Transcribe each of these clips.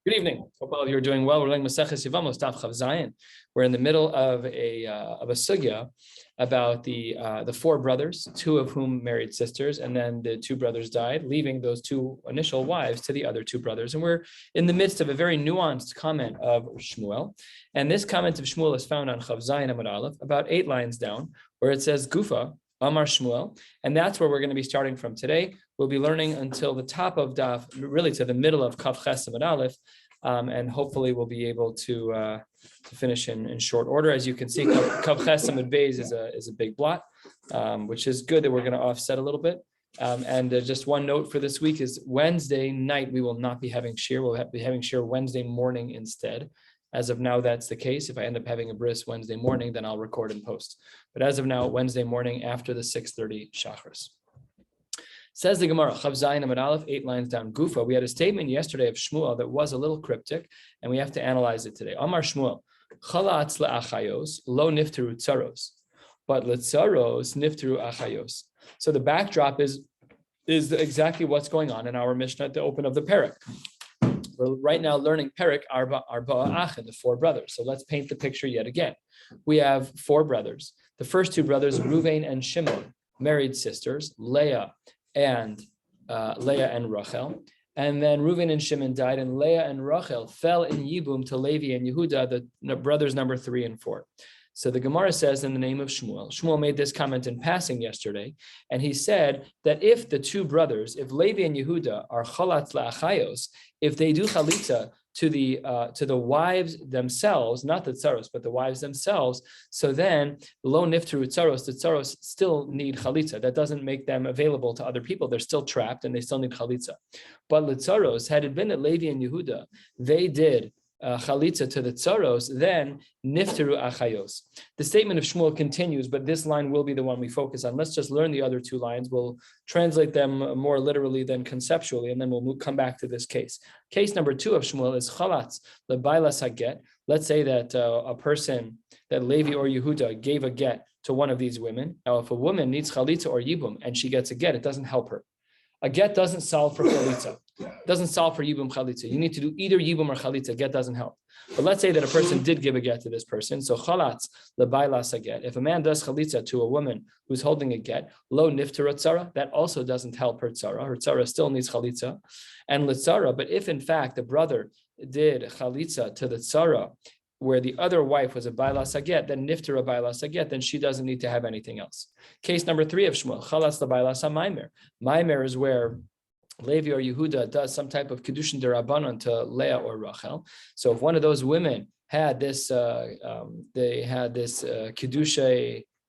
Good evening. Hope all of you are doing well. We're learning Maseches Yevamos, daf Chav Zayin. We're in the middle of a sugya about the four brothers, two of whom married sisters, and then the two brothers died, leaving those two initial wives to the other two brothers. And we're in the midst of a very nuanced comment of Shmuel. And this comment of Shmuel is found on Chav Zayin Amud Aleph, about 8 lines down, where it says Gufa Amar Shmuel, and that's where we're going to be starting from today. We'll be learning until the top of daf, really to the middle of Kav Ches Amud Aleph, and hopefully we'll be able to finish in short order. As you can see, Kav Ches Amud Beis is a big blot, which is good that we're going to offset a little bit. And just one note for this week is Wednesday night we will not be having shiur. We'll be having shiur Wednesday morning instead. As of now, that's the case. If I end up having a bris Wednesday morning, then I'll record and post. But as of now, Wednesday morning after the 6:30 Shachris. Says the Gemara, Chav Zayin Amud Aleph, 8 lines down, Gufa. We had a statement yesterday of Shmuel that was a little cryptic, and we have to analyze it today. Amar Shmuel, Chalatz le'achayos, lo nifteru tzaros, but le'tzaros nifteru achayos. So the backdrop is exactly what's going on in our Mishnah at the open of the parak. We're right now learning Perek Arba Achin, the four brothers. So let's paint the picture yet again. We have four brothers. The first two brothers, Ruvain and Shimon, married sisters, Leah and Rachel. And then Ruvain and Shimon died, and Leah and Rachel fell in Yibum to Levi and Yehuda, the brothers number 3 and 4. So the Gemara says in the name of Shmuel, Shmuel made this comment in passing yesterday, and he said that if the two brothers, if Levi and Yehuda are chalatz la'achayos, if they do chalitza to the wives themselves, not the tzaros, but the wives themselves, so then lo nifteru tzaros, the tzaros still need chalitza. That doesn't make them available to other people. They're still trapped and they still need chalitza. But the tzaros, had it been that Levi and Yehuda, they did chalitza to the tzaros, then nifteru achayos. The statement of Shmuel continues, but this line will be the one we focus on. Let's just learn the other two lines. We'll translate them more literally than conceptually, and then we'll come back to this case. Case number 2 of Shmuel is chalatz lebailas haget. Let's say that a person, that Levi or Yehuda, gave a get to one of these women. Now, if a woman needs chalitza or yibum and she gets a get, it doesn't help her. A get doesn't solve for chalitza. Doesn't solve for yibum chalitza. You need to do either yibum or chalitza. Get doesn't help. But let's say that a person did give a get to this person. So chalatz lebailas a get. If a man does chalitza to a woman who's holding a get, lo niftera tzara, that also doesn't help her tzara. Her tzara still needs chalitza. And litzara, but if in fact the brother did chalitza to the tzara, where the other wife was a bailas haget, then niftera bailas haget, then she doesn't need to have anything else. Case number 3 of Shmuel, chalatz lebailas ha-maimer. Maimer is where Levi or Yehuda does some type of kedushin derabanan to Leah or Rachel. So if one of those women had this, kedusha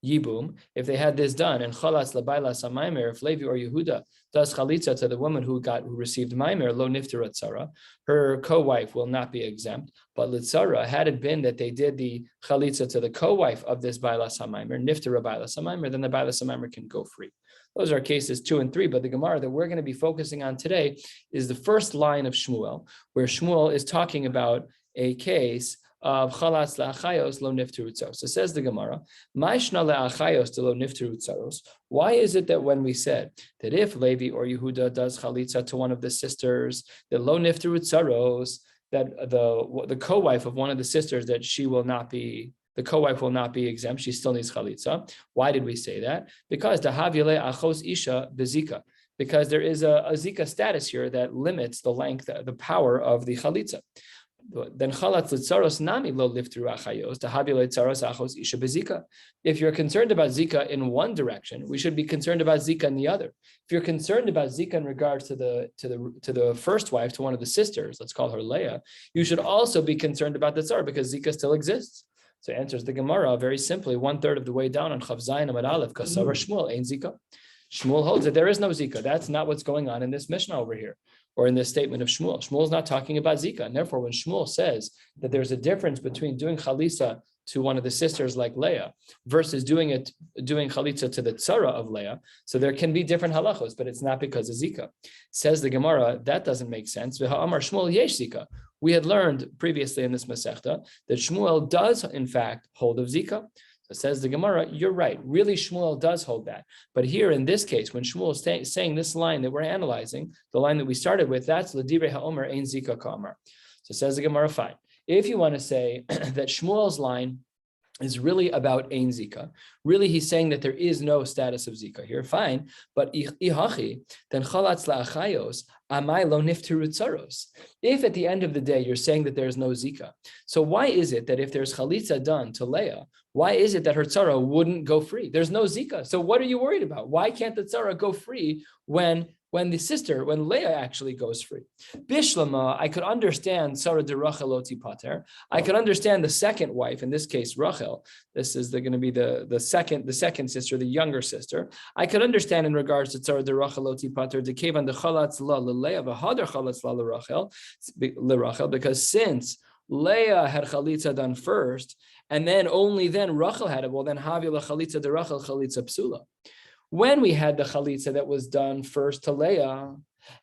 yibum, if they had this done, and chalatz lebailas ha-maimer, if Levi or Yehuda does chalitza to the woman who received maimer, lo niftera tzara, her co-wife will not be exempt. But litzara, had it been that they did the chalitza to the co-wife of this bailas ha-maimer, niftera bailas ha-maimer, then the bailas ha-maimer can go free. Those are cases 2 and 3, but the Gemara that we're going to be focusing on today is the first line of Shmuel, where Shmuel is talking about a case of chalatz le'achayos lo nifteru tzaros. So says the Gemara, ma'ishna le'achayos de lo nifteru tzaros. Why is it that when we said that if Levi or Yehuda does chalitza to one of the sisters, that lo nifteru tzaros, that the co-wife of one of the sisters, that the co-wife will not be exempt, she still needs chalitza. Why did we say that? Because dahavile achos isha bezika. Because there is a zika status here that limits the length, the power of the chalitza. Then chalatz l'tzaros nami lo lifteru achayos dahavile tzaros achos isha bezika. If you're concerned about zika in one direction, we should be concerned about zika in the other. If you're concerned about zika in regards to the first wife, to one of the sisters, let's call her Leah, you should also be concerned about the tzar because zika still exists. So answers the Gemara very simply, 1/3 of the way down on Chav Zayin Amud Aleph, Kasavar Shmuel ain't zika. Shmuel holds that there is no zika. That's not what's going on in this Mishnah over here, or in this statement of Shmuel. Shmuel's not talking about zika, and therefore, when Shmuel says that there's a difference between doing chalitza to one of the sisters like Leah versus doing chalitza to the tzara of Leah, so there can be different halachos, but it's not because of zika. Says the Gemara, that doesn't make sense. Amar Shmuel yesh zika. We had learned previously in this Masechta that Shmuel does in fact hold of zika. So says the Gemara, you're right. Really, Shmuel does hold that. But here in this case, when Shmuel is saying this line that we're analyzing, the line that we started with, that's L'divrei ha'omer ein zika ka'amar. So says the Gemara, fine. If you want to say that Shmuel's line is really about ein zika, really he's saying that there is no status of zika here, fine. But ihachi, then chalatz la'achayos, amai lo niftiru tzaros. If at the end of the day you're saying that there's no zika, so why is it that if there's chalitza done to Leah, why is it that her tzara wouldn't go free? There's no zika. So what are you worried about? Why can't the tzara go free when Leah actually goes free? Bishlama, I could understand tzara de Rachel oti pater. I could understand the second wife, in this case Rachel. This is going to be the second sister, the younger sister. I could understand in regards to tzara de Rachel oti pater de kevan de chalatz la Leah v'hader chalatz la Rachel, because since Leah had chalitza done first, and then only then Rachel had it. Well, then Havila chalitza de Rachel chalitza psula. When we had the chalitza that was done first to Leah,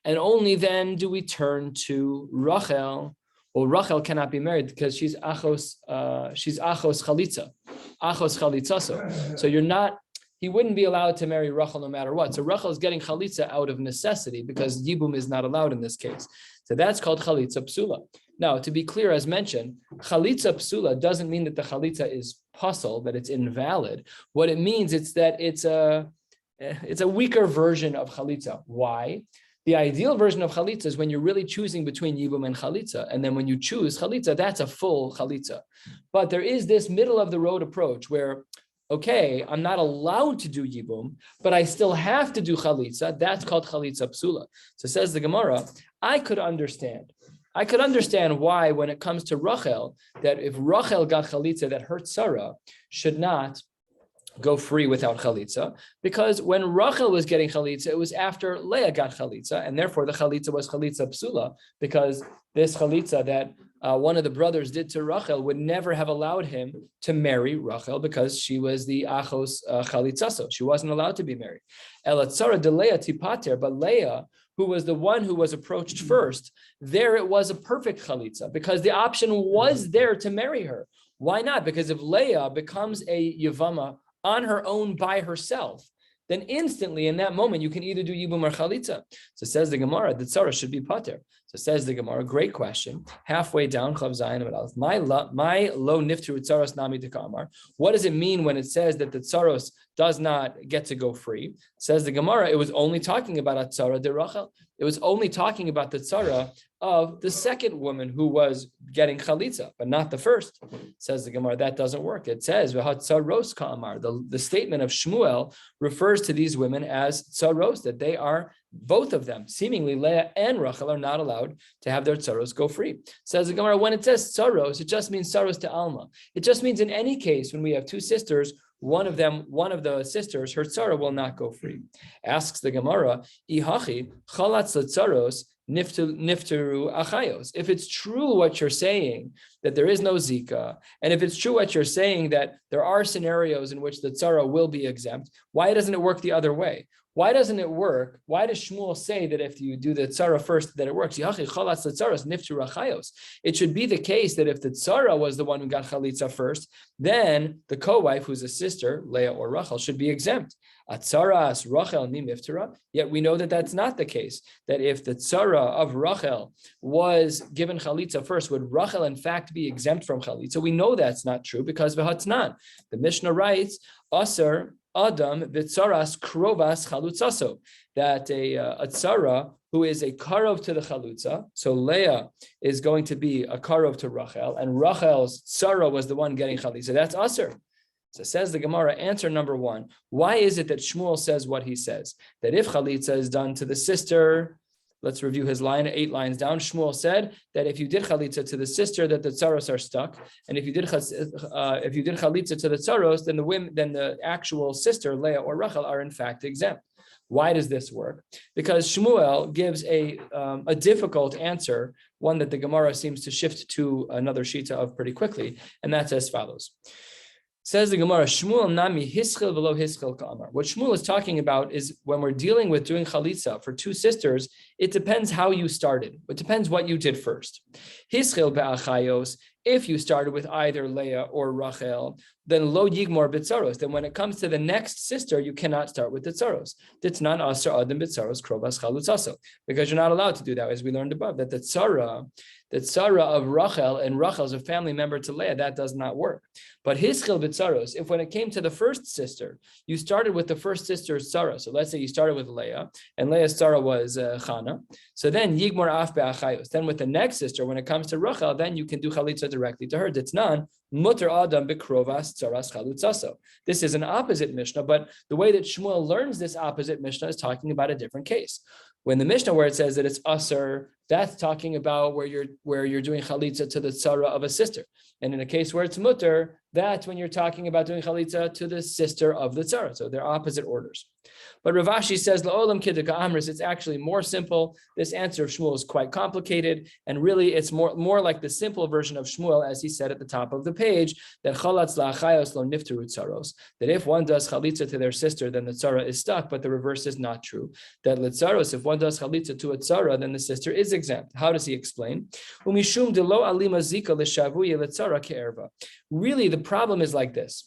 and only then do we turn to Rachel. Well, Rachel cannot be married because she's achos chalitza, achos chalitzaso. So he wouldn't be allowed to marry Rachel no matter what. So Rachel is getting chalitza out of necessity because yibum is not allowed in this case. So that's called chalitza psula. Now, to be clear, as mentioned, chalitza psula doesn't mean that the chalitza is pasul, that it's invalid. What it means is that it's a weaker version of chalitza. Why? The ideal version of chalitza is when you're really choosing between yibum and chalitza, and then when you choose chalitza, that's a full chalitza. But there is this middle of the road approach where, okay, I'm not allowed to do yibum, but I still have to do chalitza. That's called chalitza psula. So says the Gemara, I could understand why, when it comes to Rachel, that if Rachel got chalitza, that her tzara should not go free without chalitza, because when Rachel was getting chalitza, it was after Leah got chalitza, and therefore the chalitza was chalitza psula, because this chalitza that one of the brothers did to Rachel would never have allowed him to marry Rachel because she was the achos chalitzaso. She wasn't allowed to be married. Ela tzara de Leah tipater, but Leah, who was the one who was approached first, there it was a perfect chalitza because the option was there to marry her. Why not? Because if Leah becomes a Yevama on her own by herself, then instantly in that moment you can either do yibum or chalitza. So says the Gemara, the tzara should be pater. So says the Gemara, great question. Halfway down, Chav Zayin Amud Aleph, my lo niftu tzaros nami dekamar. What does it mean when it says that the tzaros does not get to go free? Says the Gemara, it was only talking about a tzara de Rachel. It was only talking about the tzara of the second woman who was getting chalitza, but not the first. Says the Gemara, that doesn't work. It says tzaros ka'amar. The statement of Shmuel refers to these women as tzaros, that they are, both of them, seemingly Leah and Rachel, are not allowed to have their tzaros go free. Says the Gemara, when it says tzaros, it just means tzaros to Alma. It just means in any case, when we have two sisters, one of the sisters, her tzara will not go free. Asks the Gemara, ihachi chalatz letzaros nifteru achayos. If it's true what you're saying, that there is no zika, and if it's true what you're saying, that there are scenarios in which the tzara will be exempt, why doesn't it work the other way? Why doesn't it work? Why does Shmuel say that if you do the tzara first, that it works? It should be the case that if the tzara was the one who got chalitza first, then the co-wife, who's a sister, Leah or Rachel, should be exempt. Atzaras Rachel ni miftara. Yet we know that that's not the case. That if the tzara of Rachel was given chalitza first, would Rachel in fact be exempt from chalitza? We know that's not true because v'hatznan. The Mishnah writes, Aser Adam v'tzaras krovas chalutzaso, that a tzara who is a karov to the chalutza, so Leah is going to be a karov to Rachel, and Rachel's tzara was the one getting chalitza. That's aser. So says the Gemara, answer number one. Why is it that Shmuel says what he says? That if chalitza is done to the sister, let's review his line 8 lines down. Shmuel said that if you did chalitza to the sister, that the tzaros are stuck, and if you did chalitza to the tzaros, then the actual sister Leah or Rachel are in fact exempt. Why does this work? Because Shmuel gives a difficult answer, one that the Gemara seems to shift to another shita of pretty quickly, and that's as follows. Says the Gemara, Shmuel nami hischil v'lo hischil ka'amar. What Shmuel is talking about is when we're dealing with doing chalitza for two sisters, it depends how you started. It depends what you did first. Hischil be'achayos, If you started with either Leah or Rachel, then lo yigmor bitzaros. Then when it comes to the next sister, you cannot start with the tzaros. Ditnan asar adam bitzaros krovas chalutzaso, because you're not allowed to do that, as we learned above. That the tzara of Rachel, and Rachel is a family member to Leah, that does not work. But hischil bitzaros, if when it came to the first sister, you started with the first sister's tzara. So let's say you started with Leah, and Leah's tzara was Chana. So then yigmor af be'achayos. Then with the next sister, when it comes to Rachel, then you can do chalitza directly to her. Ditnan muter adam bekrovas tzaras chalutzaso. This is an opposite Mishnah, but the way that Shmuel learns this opposite Mishnah is talking about a different case. When the Mishnah, where it says that it's asur, that's talking about where you're doing chalitza to the tzara of a sister. And in a case where it's mutter, that's when you're talking about doing chalitza to the sister of the tzara. So they're opposite orders. But Rav Ashi says, La'olam kidduka amris, it's actually more simple. This answer of Shmuel is quite complicated. And really, it's more like the simple version of Shmuel, as he said at the top of the page, that chalatz la'achayos lo nifteru tzaros, that if one does chalitza to their sister, then the tzara is stuck, but the reverse is not true. That l'tzaros, if one does chalitza to a tzara, then the sister is exempt. How does he explain? Umishum de lo alima zika l'shavuye l'tzara ke'erva. Really, the problem is like this.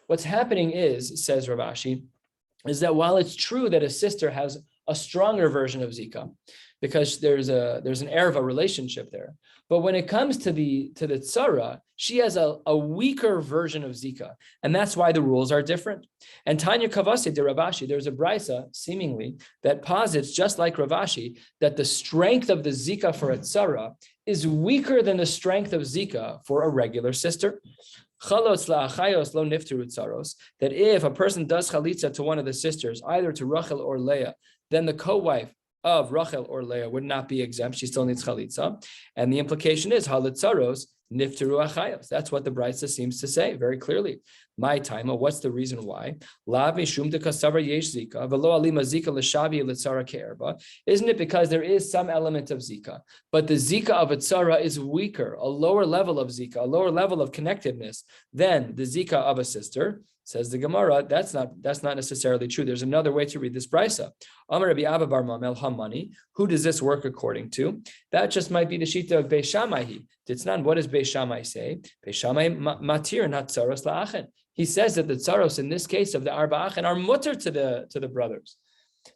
What's happening is, says Rav Ashi, is that while it's true that a sister has a stronger version of Zika, because there's an erva relationship there, but when it comes to the tzara, she has a weaker version of Zika, and that's why the rules are different. And Tanya Kavasi de Rav Ashi, there's a brisa seemingly that posits, just like Rav Ashi, that the strength of the Zika for a tzara is weaker than the strength of Zika for a regular sister. That if a person does chalitza to one of the sisters, either to Rachel or Leah, then the co-wife of Rachel or Leah would not be exempt. She still needs chalitza. And the implication is halitzaros nifteru achayos. That's what the brisa seems to say very clearly. My time, what's the reason why? Isn't it because there is some element of zika, but the zika of a tzara is weaker, a lower level of zika, a lower level of connectiveness than the zika of a sister? Says the Gemara, that's not necessarily true. There's another way to read this brisa. Amar Rabbi Abba bar Mamel Hamani. Who does this work according to? That just might be the shita of Beis Shammai. Ditnan, what does Beis Shammai say? Beis Shammai matir not tzaros la'achen. He says that the tzaros in this case of the arba achen are mutter to the brothers.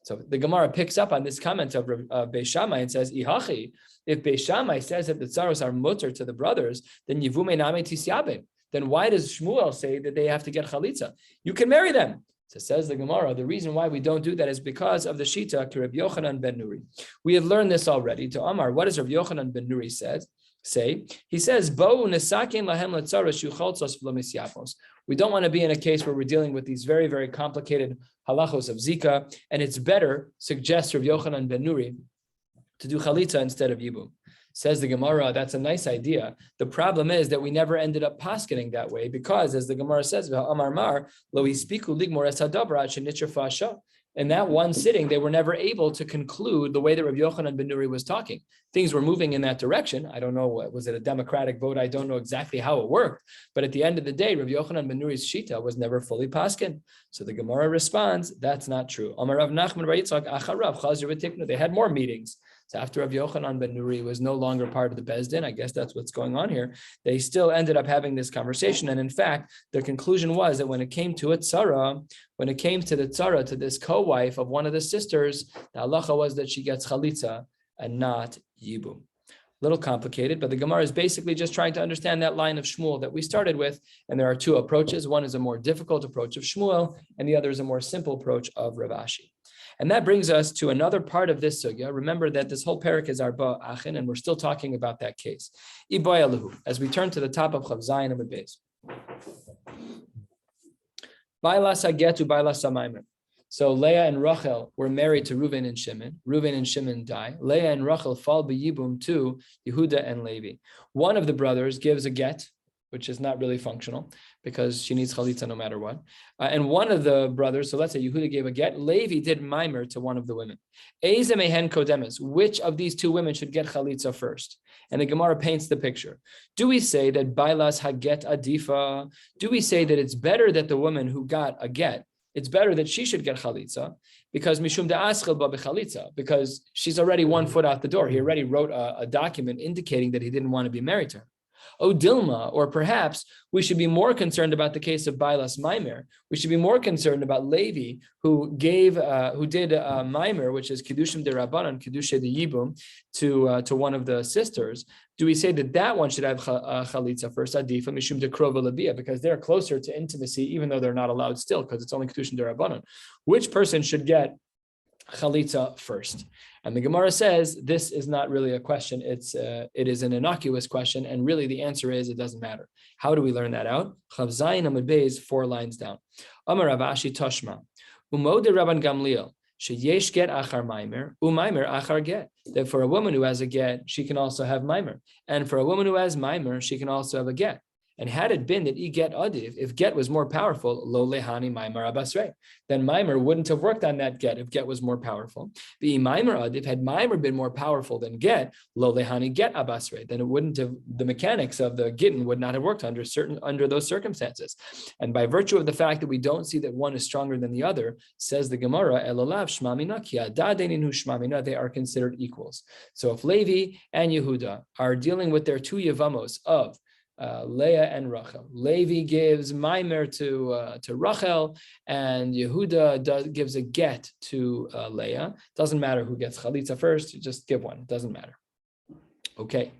So the Gemara picks up on this comment of Beis Shammai and says, Ihachi, if Beis Shammai says that the tzaros are mutter to the brothers, then yivume name tisyabe. Then why does Shmuel say that they have to get chalitza? You can marry them. So says the Gemara, the reason why we don't do that is because of the shita to Rabbi Yochanan ben Nuri. We have learned this already. To Amar, what does Rabbi Yochanan ben Nuri say? He says, Bo nesakin lahem letzaros yucholtzos v'lo. We don't want to be in a case where we're dealing with these very, very complicated halachos of Zika, and it's better, suggests Rabbi Yochanan ben Nuri, to do chalitza instead of yibum. Says the Gemara, that's a nice idea. The problem is that we never ended up paskening that way because, as the Gemara says, Amar Mar lo hispiku ligmor es hadabra shenitcher fasha. In that one sitting, they were never able to conclude the way that Rabbi Yochanan ben Nuri was talking. Things were moving in that direction. I don't know, was it a democratic vote? I don't know exactly how it worked. But at the end of the day, Rabbi Yochanan ben Nuri's shita was never fully paskin. So the Gemara responds, that's not true. Amar Rav Nachman bar Yitzchak acharav chazir v'tiknu. They had more meetings. So after Rabbi Yochanan ben Nuri was no longer part of the Beis Din, I guess that's what's going on here, they still ended up having this conversation. And in fact, the conclusion was that when it came to the tzara, to this co-wife of one of the sisters, the halacha was that she gets chalitza and not yibum. A little complicated, but the Gemara is basically just trying to understand that line of Shmuel that we started with. And there are two approaches. One is a more difficult approach of Shmuel, and the other is a more simple approach of Rav Ashi. And that brings us to another part of this sugya. Remember that this whole parak is arba achin, and we're still talking about that case. As we turn to the top of Chav Zayin Amud Beis. Bailas hagetu bailas hamaymer. So Leah and Rachel were married to Reuven and Shimon. Reuven and Shimon die. Leah and Rachel fall b'yibum to Yehuda and Levi. One of the brothers gives a get, which is not really functional because she needs chalitza no matter what. And one of the brothers, so let's say Yehuda gave a get, Levi did mimer to one of the women. Eze mehen kodemes, which of these two women should get chalitza first? And the Gemara paints the picture. Do we say that bailas haget adifa? Do we say that it's better that the woman who got a get, it's better that she should get chalitza because mishum da'aschel ba b'chalitza, because she's already 1 foot out the door. He already wrote a document indicating that he didn't want to be married to her. O Dilma, or perhaps we should be more concerned about the case of Bailas Maimer. We should be more concerned about Levi, who did Maimer, which is Kedushim de Rabbanan, Kedusha de Yibum, to one of the sisters. Do we say that one should have chalitza first, Adifa Mishum de Krova Labia, because they're closer to intimacy, even though they're not allowed still, because it's only Kedushim de Rabbanan? Which person should get chalitza first? And the Gemara says this is not really a question. It is an innocuous question, and really the answer is it doesn't matter. How do we learn that out? Chav Zayin Amud Beis, 4 lines down. Amar Rav Ashi Toshma Umod Rabban Gamliel sheyesh get achar maimer umaimer achar get. That for a woman who has a get, she can also have maimer, and for a woman who has maimer, she can also have a get. And had it been that get adiv, if get was more powerful, lo lehani maimer abasrei, then maimer wouldn't have worked on that get if get was more powerful. The maimer adiv, had maimer been more powerful than get, lo lehani get abasrei, then it wouldn't have, the mechanics of the gittin would not have worked under those circumstances. And by virtue of the fact that we don't see that one is stronger than the other, says the Gemara, elalav shmamina ki adadenin hu shmamina, they are considered equals. So if Levi and Yehuda are dealing with their 2 Yevamos of Leah and Rachel, Levi gives Maimer to Rachel, and Yehuda gives a get to Leah. Doesn't matter who gets chalitza first; you just give one. It doesn't matter. Okay.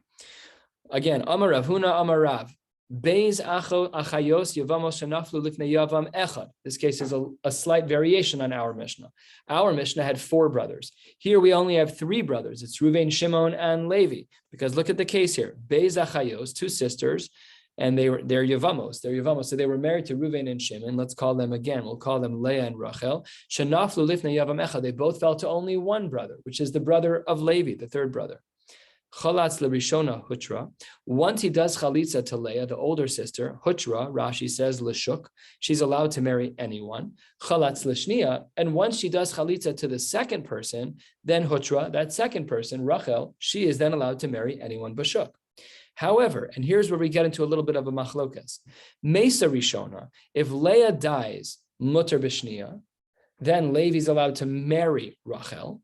Again, Amar Rav Huna, Amar Rav. Beis achayos Yevamos shenaflu lifnei Yavam echad. This case is a slight variation on our Mishnah. Our Mishnah had 4 brothers. Here we only have 3 brothers. It's Ruvain, Shimon, and Levi. Because look at the case here. Beis achayos, 2 sisters, and they're Yevamos. They're Yevamos. So they were married to Ruvain and Shimon. Let's call them again. We'll call them Leah and Rachel. Shenaflu lifnei Yavam echad. They both fell to only one brother, which is the brother of Levi, the 3rd brother. Chalatz l'rishona hutra. Once he does chalitza to Leah, the older sister, hutra, Rashi says l'shuk, she's allowed to marry anyone. Chalatz l'shniya, and once she does chalitza to the 2nd person, then hutra, that 2nd person, Rachel, she is then allowed to marry anyone b'shuk. However, and here's where we get into a little bit of a machlokas. Mesa rishona, if Leah dies mutter b'shniya, then Levi's allowed to marry Rachel.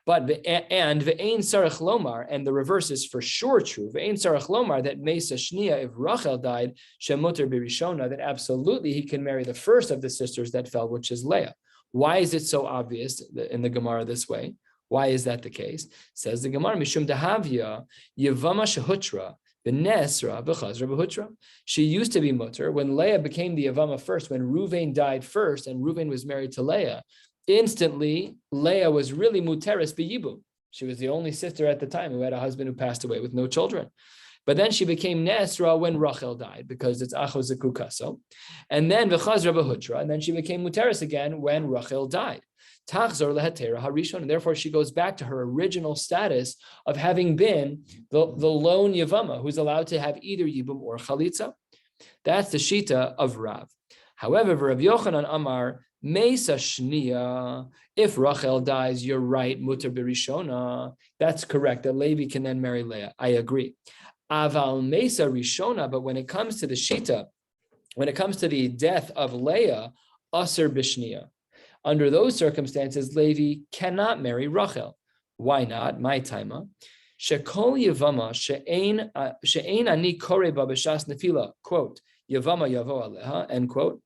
But and ve'ein sarach lomar, and the reverse is for sure true. Ve'ein sarach lomar, that Mesa Shnia, if Rachel died, shemuter birishona, that absolutely he can marry the first of the sisters that fell, which is Leah. Why is it so obvious in the Gemara this way? Why is that the case? Says the Gemara, mishum dahavya yevama shehutra v'nesra v'chazra v'hutra. She used to be mutter when Leah became the Yevama first. When Ruvain died first, and Ruvain was married to Leah, instantly, Leah was really muteris b'yibum. She was the only sister at the time who had a husband who passed away with no children. But then she became Nesra when Rachel died, because it's Acho Zekukaso. And then v'chazra b'hutra, and then she became muteris again when Rachel died. Tachzor lehetera harishon, and therefore she goes back to her original status of having been the lone Yevama who's allowed to have either Yibum or Chalitza. That's the Shita of Rav. However, Rav Yochanan Amar, Mesa Shnia, if Rachel dies, you're right, Mutter Birishona. That's correct, that Levi can then marry Leah. I agree. Aval Mesa Rishona, but when it comes to the Shita, when it comes to the death of Leah, Aser Bishnia. Under those circumstances, Levi cannot marry Rachel. Why not? My taima. Shekol Yevama she'ein ani koreba b'shas nefila. Quote, Yevama yavo aleha, end quote.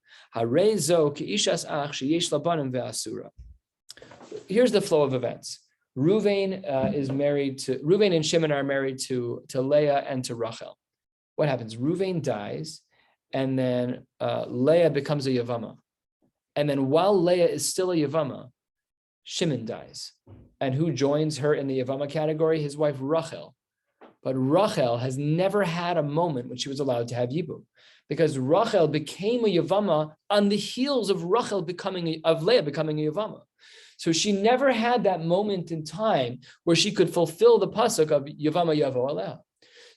Here's the flow of events. Ruvain and Shimon are married to Leah and to Rachel. What happens? Ruvain dies, and then Leah becomes a Yevama. And then while Leah is still a Yevama, Shimon dies. And who joins her in the Yevama category? His wife Rachel. But Rachel has never had a moment when she was allowed to have Yibum, because Rachel became a Yevama on the heels of Leah becoming a Yevama. So she never had that moment in time where she could fulfill the pasuk of Yevama Yavo Aleha.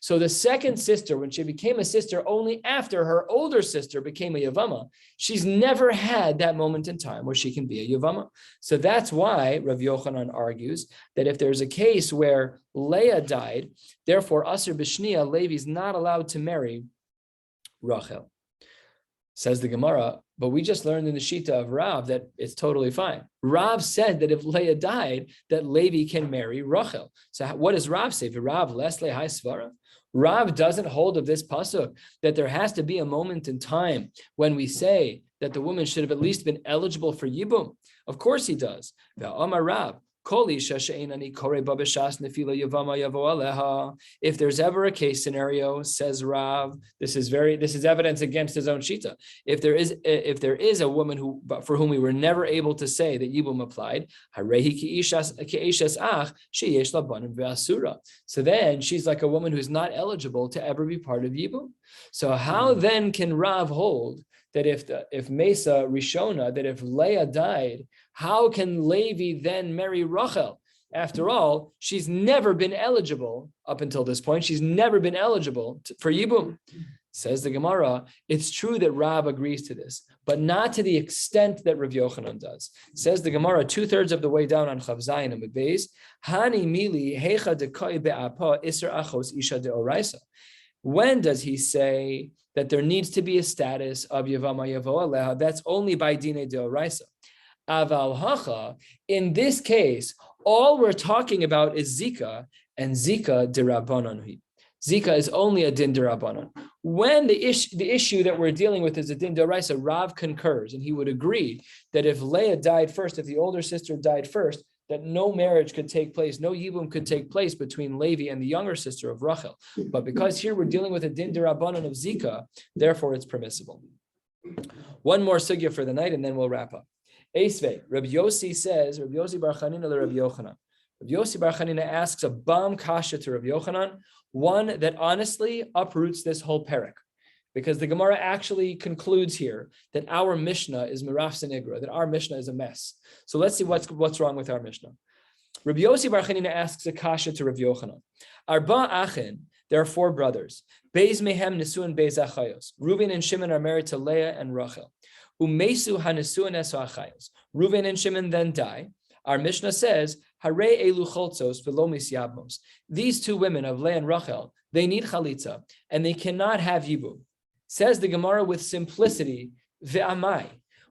So the 2nd sister, when she became a sister only after her older sister became a Yevama, she's never had that moment in time where she can be a Yevama. So that's why Rav Yochanan argues that if there's a case where Leah died, therefore Aser B'Shnia, Levi's not allowed to marry Rachel. Says the Gemara, but we just learned in the Shita of Rav that it's totally fine. Rav said that if Leah died, that Levi can marry Rachel. So what does Rav say? Rav Leslie Hai Svara. Rav doesn't hold of this pasuk that there has to be a moment in time when we say that the woman should have at least been eligible for Yibum. Of course he does. Amar Rav. If there's ever a case scenario, says Rav, this is evidence against his own shita. If there is a woman for whom we were never able to say that Yibum applied, so then she's like a woman who's not eligible to ever be part of Yibum. So how then can Rav hold that if Mesa Rishona, that if Leah died, how can Levi then marry Rachel? After all, she's never been eligible up until this point. She's never been eligible for Yibum. Says the Gemara, it's true that Rav agrees to this, but not to the extent that Rav Yochanan does. Says the Gemara, 2/3 of the way down on Chav Zayin and Beis, Hani mili hecha dekoi be'apa iser achos isha deoraisa. When does he say that there needs to be a status of Yevama Yavo Aleha? That's only by Dine Deoraisa. Aval Hacha, in this case, all we're talking about is Zika, and Zika Dirabanan. Zika is only a Din Dirabanan. When the issue that we're dealing with is a Din Deoraisa, Rav concurs, and he would agree that if Leah died first, if the older sister died first, that no marriage could take place, no Yibum could take place between Levi and the younger sister of Rachel. But because here we're dealing with a Din Dirabanan of Zika, therefore it's permissible. One more sugya for the night, and then we'll wrap up. Esvei, Rabbi Yossi says, Rabbi Yossi Bar Chanina le Rabbi Yochanan. Rabbi Yossi Bar Chanina asks a bam kasha to Rabbi Yochanan, one that honestly uproots this whole parak. Because the Gemara actually concludes here that our Mishnah is Miraf Sinigra, that our Mishnah is a mess. So let's see what's wrong with our Mishnah. Rabbi Yossi Bar Chanina asks a kasha to Rabbi Yochanan. Arba Achin, there are 4 brothers. Beis Mehem Nisuan Beis Achayos. Reuven and Shimon are married to Leah and Rachel. Umesu HaNisuan Esu Achayos. Reuven and Shimon then die. Our Mishnah says, Hare Elu Choltzos Velomis Yevamos. These 2 women of Leah and Rachel, they need chalitza, and they cannot have Yibum. Says the Gemara with simplicity, ve'amai.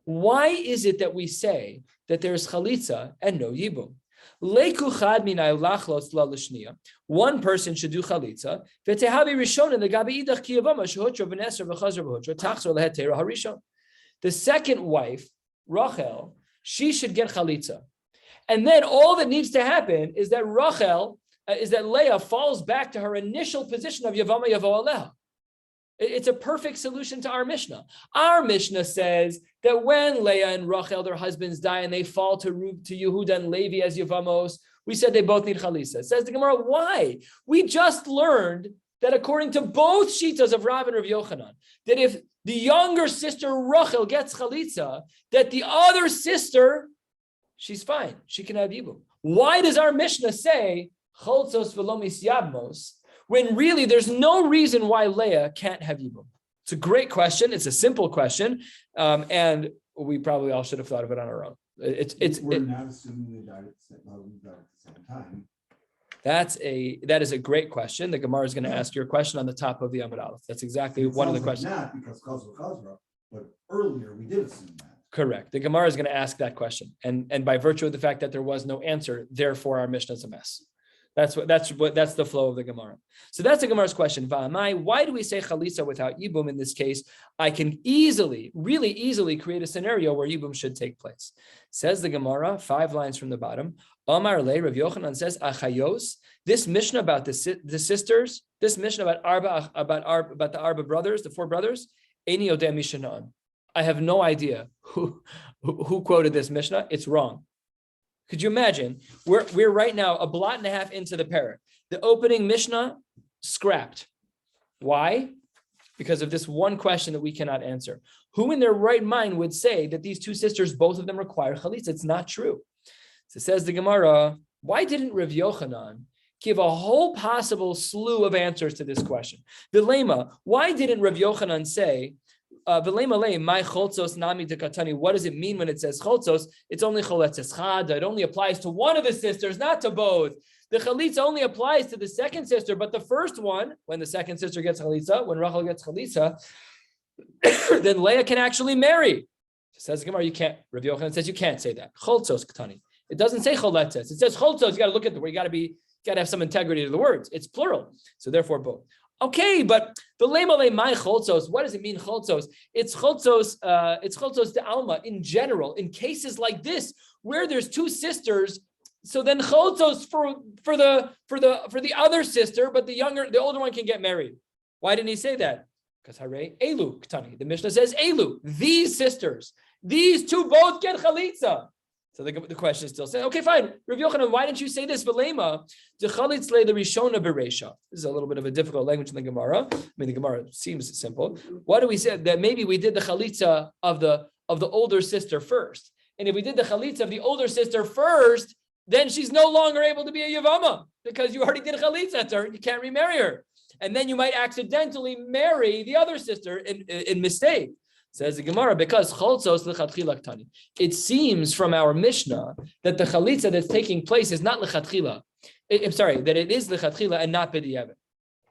Why is it that we say that there's chalitza and no yibum? Leiku chad minay lachlos lalishniya. One person should do chalitza. Ve'tehabi rishon and the gabi idach ki Yevamos shehutra v'neser v'chazra v'hutra tachzor lehetera harishon. The second wife, Rachel, she should get chalitza, and then all that needs to happen is that Leah falls back to her initial position of Yevama Yavo Aleha. It's a perfect solution to our Mishnah. Our Mishnah says that when Leah and Rachel, their husbands, die and they fall to Yehuda and Levi as Yevamos, we said they both need chalitza. Says the Gemara, why? We just learned that according to both shitas of Rav and Rav Yochanan, that if the younger sister Rachel gets chalitza, that the other sister, she's fine. She can have yibum. Why does our Mishnah say choltzos velomis yabmos, when really there's no reason why Leah can't have Yibum? It's a great question. It's a simple question. And we probably all should have thought of it on our own. We're not assuming they died at the same time. That is a great question. The Gemara is going to ask your question on the top of the Amud Aleph. That's exactly one of the questions. Not because Chazra, but earlier we did assume that. Correct. The Gemara is going to ask that question. And by virtue of the fact that there was no answer, therefore our Mishnah is a mess. That's the flow of the Gemara. So that's the Gemara's question. Va'amai, why do we say chalitza without yibum in this case? I can really easily create a scenario where yibum should take place. Says the Gemara, 5 lines from the bottom. Amar le, Rav Yochanan says, achayos. This Mishnah about the sisters, this Mishnah about the Arba brothers, the 4 brothers, Eini odeh mishanan. I have no idea who quoted this Mishnah. It's wrong. Could you imagine? We're right now a blot and a half into the parak. The opening Mishnah scrapped. Why? Because of this one question that we cannot answer. Who in their right mind would say that these 2 sisters, both of them require chalitza? It's not true. So says the Gemara, why didn't Rav Yochanan give a whole possible slew of answers to this question? Vilema, why didn't Rav Yochanan say, what does it mean when it says choltzos? It's only choletzes chada. It only applies to one of the sisters, not to both. The chalitza only applies to the second sister, but the first one, when the second sister gets chalitza, when Rachel gets chalitza, then Leah can actually marry. Says the Gemara, you can't. Rabbi Yochanan says you can't say that. Choltzos Ketani. It doesn't say choletzes. It says choltzos. You got to look at the word. You got to have some integrity to the words. It's plural. So therefore, both. Okay, but the lemale my choltzos. What does it mean choltzos? It's choltzos. It's choltzos de alma in general. In cases like this where there's two sisters, so then choltzos for the other sister, but the older one can get married. Why didn't he say that? Because hare elu ktani. The Mishnah says elu. These sisters, these two both get chalitza. So the question is still saying, okay, fine. Rabbi Yochanan, why didn't you say this? V'lema the chalitz le the rishona bereisha. This is a little bit of a difficult language in the Gemara. I mean, the Gemara seems simple. Why do we say that maybe we did the chalitza of the older sister first? And if we did the chalitza of the older sister first, then she's no longer able to be a Yevama because you already did a chalitza to her. You can't remarry her. And then you might accidentally marry the other sister in mistake. Says the Gemara, because choltzos lechatchila ktani. It seems from our Mishnah that the chalitza that's taking place is not lechatchila. I'm sorry, that it is lechatchila and not b'diavad.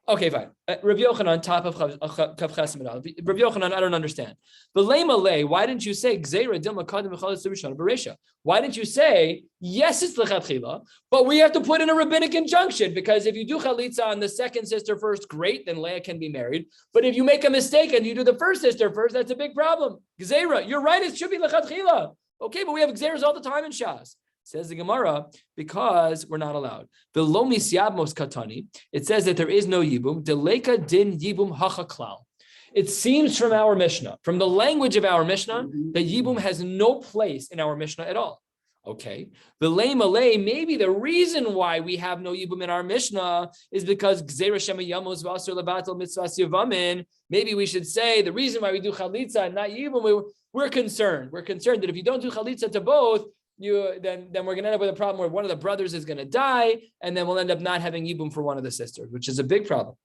Okay, fine. Rabbi Yochanan on top of Kav Ches Medal. Rabbi Yochanan, I don't understand. But lei, why didn't you say gzeira dilma kadim v'chalis l'rishon b'reisha? Why didn't you say yes, it's lechatchila, but we have to put in a rabbinic injunction because if you do chalitza on the second sister first, great, then Leah can be married. But if you make a mistake and you do the first sister first, that's a big problem. Gzeira, you're right, it should be lechatchila. Okay, but we have gzeiras all the time in Shas. Says the Gemara, because we're not allowed. The lomis yabmos katani. It says that there is no yibum. Deleka din yibum hachaklal. It seems from our Mishnah, from the language of our Mishnah, that yibum has no place in our Mishnah at all. Okay. The malay, maybe the reason why we have no yibum in our Mishnah is because gzeira shema yamos v'asur lebatel mitzvahs yavamin. Maybe we should say the reason why we do chalitza and not yibum. We're concerned. We're concerned that if you don't do chalitza to both, then we're going to end up with a problem where one of the brothers is going to die, and then we'll end up not having yibum for one of the sisters, which is a big problem.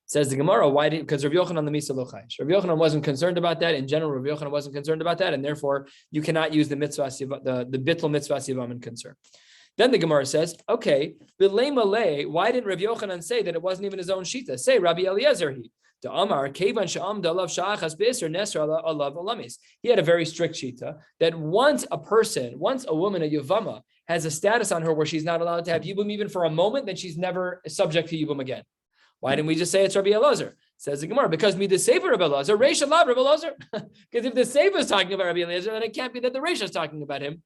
Says the Gemara, why did? Because Rabbi Yochanan the Misa lo chayish. Rabbi Yochanan wasn't concerned about that. In general, Rabbi Yochanan wasn't concerned about that, and therefore you cannot use the mitzvah, the bittul mitzvah sivam in concern. Then the Gemara says, okay, why didn't Rabbi Yochanan say that it wasn't even his own shita? Say Rabbi Eliezer he. He had a very strict shita that once a woman, a Yevama, has a status on her where she's not allowed to have Yibum even for a moment, then she's never subject to Yibum again. Why didn't we just say it's Rabbi Eliezer? Says the Gemara, because me the Sefer Rabbi Eliezer, Reisha Lab Rabbi Eliezer. Because if the Sefer is talking about Rabbi Eliezer, then it can't be that the Reisha is talking about him.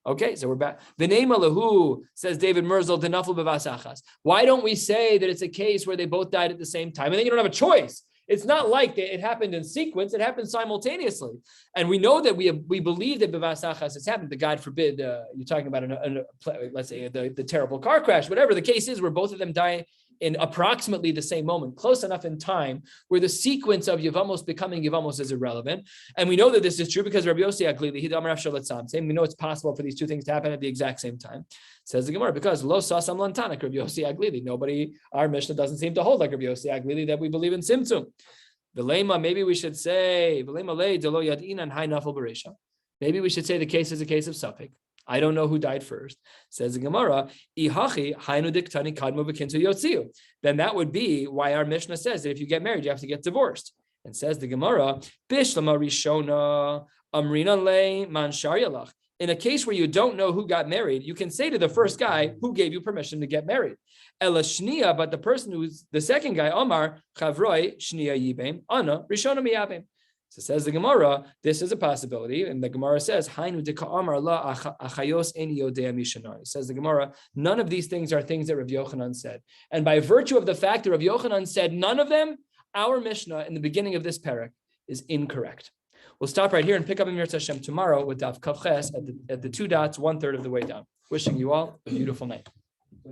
Okay, so we're back. The name Alahu, says David Merzel, Denafel Bevasachas. Why don't we say that it's a case where they both died at the same time? And then you don't have a choice. It's not like it happened in sequence; it happened simultaneously, and we know that we believe that b'vasachas has happened. But God forbid, you're talking about let's say the terrible car crash, whatever the case is, where both of them die in approximately the same moment, close enough in time, where the sequence of Yevamos becoming Yevamos is irrelevant. And we know that this is true because Rabbi Yossi Aglili, he Amar Shalat Samsem. We know it's possible for these two things to happen at the exact same time. Says the Gemara, because Lo Sasam Lantanak, Rabbi Yossi Aglili. Our Mishnah doesn't seem to hold like Rabbi Yossi Aglili that we believe in Simtzum. V'lema, maybe we should say, V'lema le delo yadinan hai nafel bereisha. Maybe we should say the case is a case of suffix. I don't know who died first. Says the Gemara, Ihachi hainu diktani kadmo v'kintu yotziu. Then that would be why our Mishnah says that if you get married, you have to get divorced. And says the Gemara, Bishlama rishona amrina le man sharyalach. In a case where you don't know who got married, you can say to the first guy, who gave you permission to get married? Ela shnia, but the person who's the second guy, Omar, chavroi shnia yibem, ana rishona miyabem. So says the Gemara, this is a possibility, and the Gemara says, "Hainu deka Amar la achayos eni yodea mishanar." Says the Gemara, none of these things are things that Rabbi Yochanan said, and by virtue of the fact that Rabbi Yochanan said none of them, our Mishnah in the beginning of this parak is incorrect. We'll stop right here and pick up in Mir Hashem tomorrow with Daf Kav Ches at the 2 dots, 1/3 of the way down. Wishing you all a beautiful night.